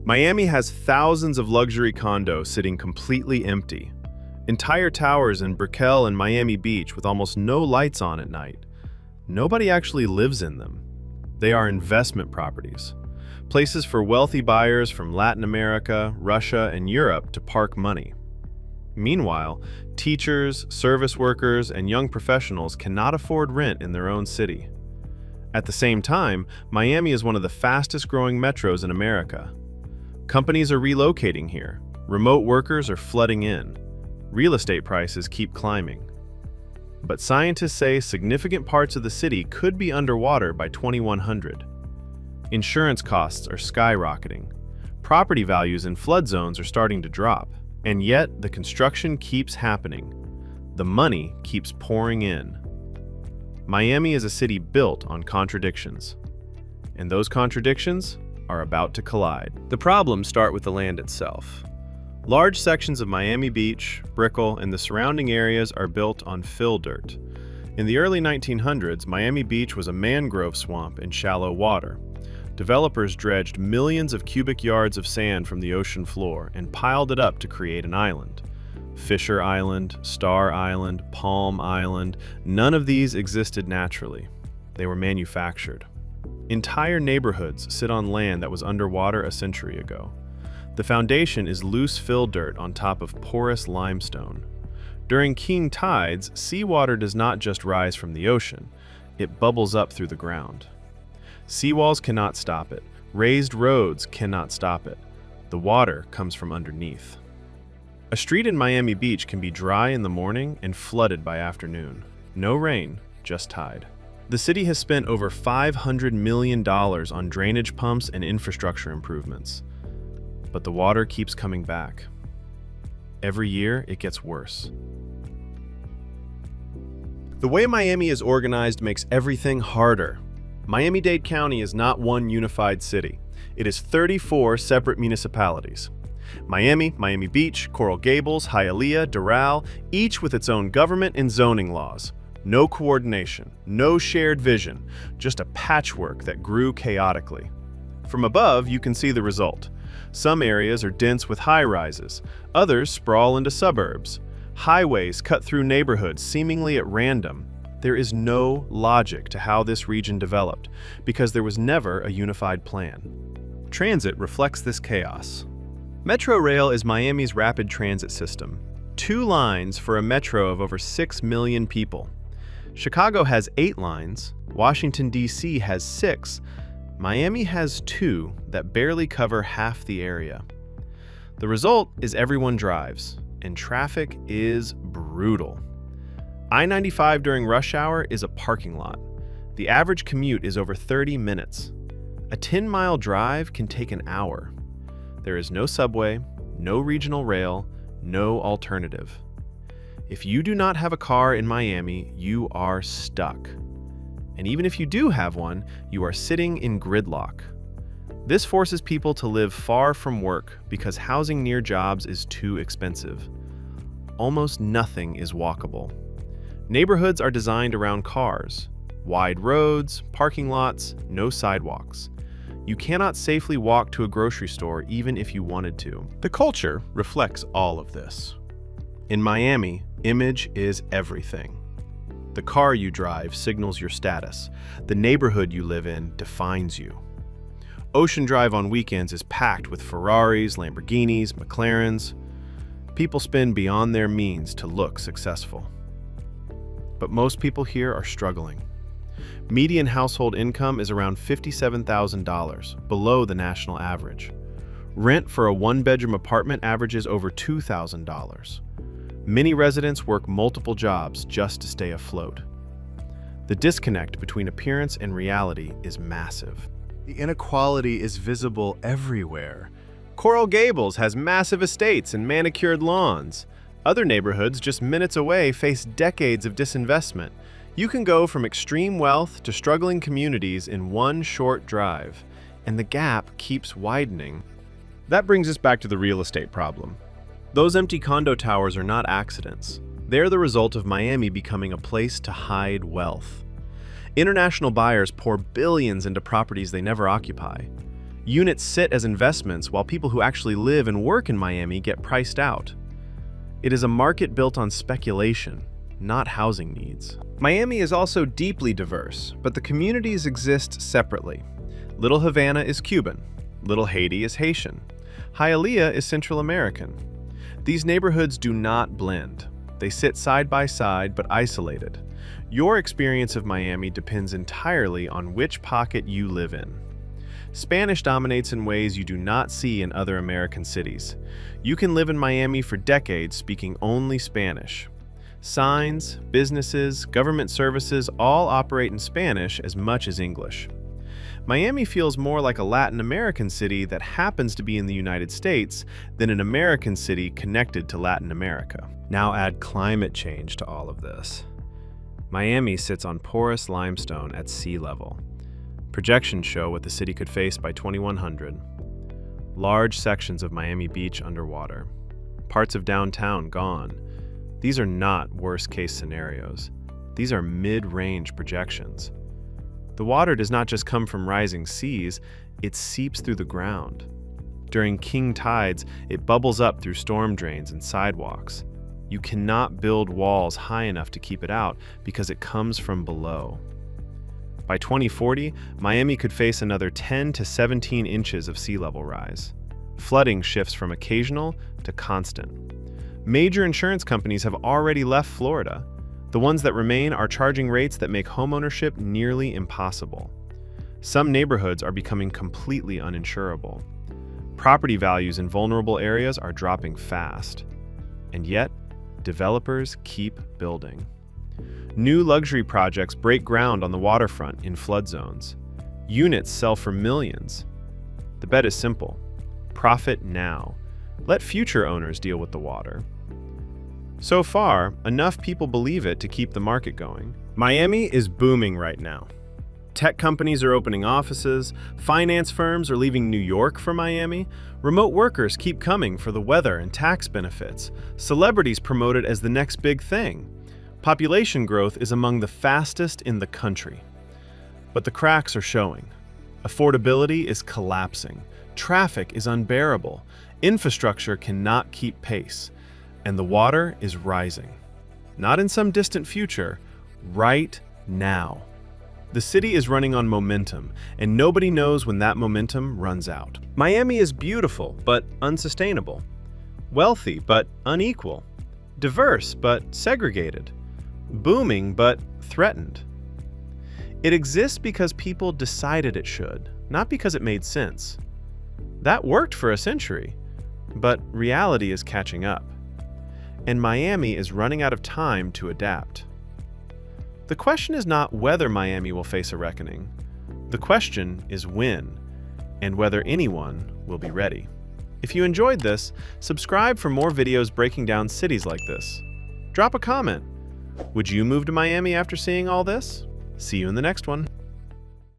Miami has thousands of luxury condos sitting completely empty. Entire towers in Brickell and Miami Beach with almost no lights on at night. Nobody actually lives in them. They are investment properties. Places for wealthy buyers from Latin America, Russia, and Europe to park money. Meanwhile, teachers, service workers, and young professionals cannot afford rent in their own city. At the same time, Miami is one of the fastest growing metros in America. Companies are relocating here. Remote workers are flooding in. Real estate prices keep climbing. But scientists say significant parts of the city could be underwater by 2100. Insurance costs are skyrocketing. Property values in flood zones are starting to drop. And yet, the construction keeps happening. The money keeps pouring in. Miami is a city built on contradictions. And those contradictions are about to collide. The problems start with the land itself. Large sections of Miami Beach, Brickell, and the surrounding areas are built on fill dirt. In the early 1900s, Miami Beach was a mangrove swamp in shallow water. Developers dredged millions of cubic yards of sand from the ocean floor and piled it up to create an island. Fisher Island, Star Island, Palm Island, none of these existed naturally. They were manufactured. Entire neighborhoods sit on land that was underwater a century ago. The foundation is loose fill dirt on top of porous limestone. During king tides, seawater does not just rise from the ocean, it bubbles up through the ground. Seawalls cannot stop it. Raised roads cannot stop it. The water comes from underneath. A street in Miami Beach can be dry in the morning and flooded by afternoon. No rain, just tide. The city has spent over $500 million on drainage pumps and infrastructure improvements. But the water keeps coming back. Every year, it gets worse. The way Miami is organized makes everything harder. Miami-Dade County is not one unified city. It is 34 separate municipalities. Miami, Miami Beach, Coral Gables, Hialeah, Doral, each with its own government and zoning laws. No coordination, no shared vision, just a patchwork that grew chaotically. From above, you can see the result. Some areas are dense with high-rises, others sprawl into suburbs. Highways cut through neighborhoods seemingly at random. There is no logic to how this region developed, because there was never a unified plan. Transit reflects this chaos. Metro Rail is Miami's rapid transit system. 2 lines for a metro of over 6 million people. Chicago has 8 lines, Washington, D.C. has 6, Miami has 2 that barely cover half the area. The result is everyone drives, and traffic is brutal. I-95 during rush hour is a parking lot. The average commute is over 30 minutes. A 10-mile drive can take an hour. There is no subway, no regional rail, no alternative. If you do not have a car in Miami, you are stuck. And even if you do have one, you are sitting in gridlock. This forces people to live far from work because housing near jobs is too expensive. Almost nothing is walkable. Neighborhoods are designed around cars. Wide roads, parking lots, no sidewalks. You cannot safely walk to a grocery store even if you wanted to. The culture reflects all of this. In Miami, image is everything. The car you drive signals your status. The neighborhood you live in defines you. Ocean Drive on weekends is packed with Ferraris, Lamborghinis, McLarens. People spend beyond their means to look successful. But most people here are struggling. Median household income is around $57,000, below the national average. Rent for a 1-bedroom apartment averages over $2,000. Many residents work multiple jobs just to stay afloat. The disconnect between appearance and reality is massive. The inequality is visible everywhere. Coral Gables has massive estates and manicured lawns. Other neighborhoods just minutes away face decades of disinvestment. You can go from extreme wealth to struggling communities in one short drive, and the gap keeps widening. That brings us back to the real estate problem. Those empty condo towers are not accidents. They're the result of Miami becoming a place to hide wealth. International buyers pour billions into properties they never occupy. Units sit as investments while people who actually live and work in Miami get priced out. It is a market built on speculation, not housing needs. Miami is also deeply diverse, but the communities exist separately. Little Havana is Cuban. Little Haiti is Haitian. Hialeah is Central American. These neighborhoods do not blend. They sit side by side but isolated. Your experience of Miami depends entirely on which pocket you live in. Spanish dominates in ways you do not see in other American cities. You can live in Miami for decades speaking only Spanish. Signs, businesses, government services all operate in Spanish as much as English. Miami feels more like a Latin American city that happens to be in the United States than an American city connected to Latin America. Now add climate change to all of this. Miami sits on porous limestone at sea level. Projections show what the city could face by 2100. Large sections of Miami Beach underwater. Parts of downtown gone. These are not worst-case scenarios. These are mid-range projections. The water does not just come from rising seas, it seeps through the ground. During king tides, it bubbles up through storm drains and sidewalks. You cannot build walls high enough to keep it out because it comes from below. By 2040, Miami could face another 10 to 17 inches of sea level rise. Flooding shifts from occasional to constant. Major insurance companies have already left Florida. The ones that remain are charging rates that make homeownership nearly impossible. Some neighborhoods are becoming completely uninsurable. Property values in vulnerable areas are dropping fast. And yet, developers keep building. New luxury projects break ground on the waterfront in flood zones. Units sell for millions. The bet is simple. Profit now. Let future owners deal with the water. So far, enough people believe it to keep the market going. Miami is booming right now. Tech companies are opening offices, finance firms are leaving New York for Miami, remote workers keep coming for the weather and tax benefits, celebrities promote it as the next big thing. Population growth is among the fastest in the country. But the cracks are showing. Affordability is collapsing. Traffic is unbearable. Infrastructure cannot keep pace. And the water is rising. Not in some distant future, right now. The city is running on momentum, and nobody knows when that momentum runs out. Miami is beautiful, but unsustainable. Wealthy, but unequal. Diverse, but segregated. Booming, but threatened. It exists because people decided it should, not because it made sense. That worked for a century, but reality is catching up. And Miami is running out of time to adapt. The question is not whether Miami will face a reckoning. The question is when, and whether anyone will be ready. If you enjoyed this, subscribe for more videos breaking down cities like this. Drop a comment. Would you move to Miami after seeing all this? See you in the next one.